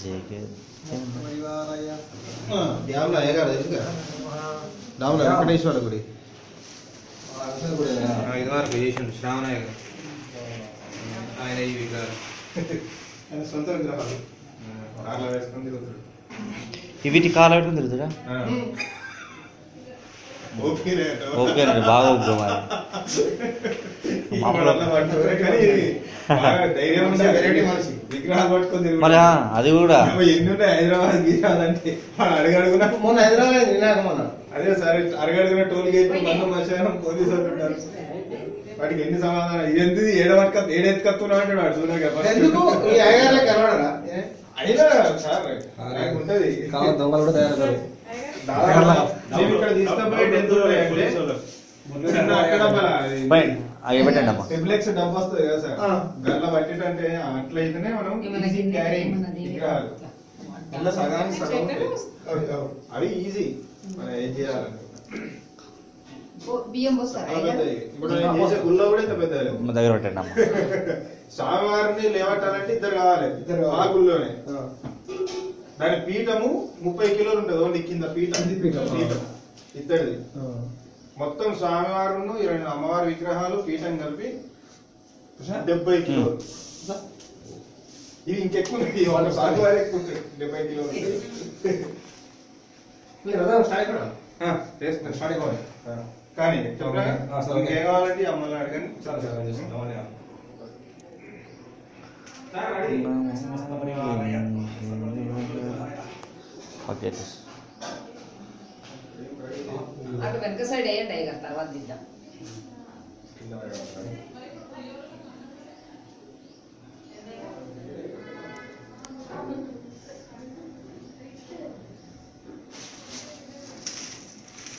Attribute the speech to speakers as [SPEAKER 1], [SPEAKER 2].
[SPEAKER 1] JK
[SPEAKER 2] డ్యామ్లో అయ్యగారు తెలుసుగా డ్యామ్లో వెంకటేశ్వర గుడి
[SPEAKER 3] ఇది వరకు చేసిండు శ్రావణయ్య గారు ఆయన ఈ విగ్రహాలు ఆయన సొంత విగ్రహాలు కార్లో వేసుకొని తిరుగుతాడు
[SPEAKER 1] వీటి కాలు పెట్టుకుని తిరుగుతాడా ఓకే బాగా ఓకే మరి అది కూడా
[SPEAKER 3] ఎన్ని ఉంటాయి హైదరాబాద్ గిరాబాద్ అంటే అడగడుగునా
[SPEAKER 2] మొన్న హైదరాబాద్ వినాక మొన్న
[SPEAKER 3] అదే సరే అరగడుగున టోల్ గేట్ మన్ను మధ్యాహ్నం పోలీసు వాళ్ళు ఉంటారు వాటికి ఎన్ని సమాధానం ఏంటి ఏడెత్తుకత్తున్నా అంటాడు వాడు
[SPEAKER 2] ఎందుకు ఈ అయ్యగారులకు కలవడరా
[SPEAKER 3] అయినా సార్ ఉంటది
[SPEAKER 2] దొంగలు కూడా తయారు
[SPEAKER 3] ఇక్కడ తీసుకపోయేది ఎంత
[SPEAKER 1] అవి పెట్టండి అమ్మా
[SPEAKER 3] ట్రిప్లెక్స్ డబ్బు వస్తుంది కదా సార్ గల్ల పట్టేటంటే అట్లయితేనే మనం విగ్రహాలు అట్లా సగానికి సగం అవి ఈజీ మనం ఏం చేయాలంటే ఇప్పుడు నేను చేసే గుళ్ళో కూడా ఇంత పెద్ద
[SPEAKER 1] దగ్గర పెట్టండి అమ్మా
[SPEAKER 3] స్వామివారిని లేవట్టాలంటే ఇద్దరు కావాలి ఆ గుళ్ళోనే దాని పీఠము 30 కిలోలు ఉంటుంది ఓన్లీ కింద పీఠం ఇద్దరిది మొత్తం స్వామివారును 2 అమ్మవారి విగ్రహాలు పీఠం కలిపి 70 కిలోలు ఇది ఇంకెక్కువ స్వామివారి ఎక్కువ 70 కిలోలు కానీ ఇంకేం కావాలంటే అమ్మల్ని అడగండి
[SPEAKER 1] ఓకే
[SPEAKER 4] అటు వెనక సైడ్ వేయండి అయ్యారు తర్వాత దిద్దాం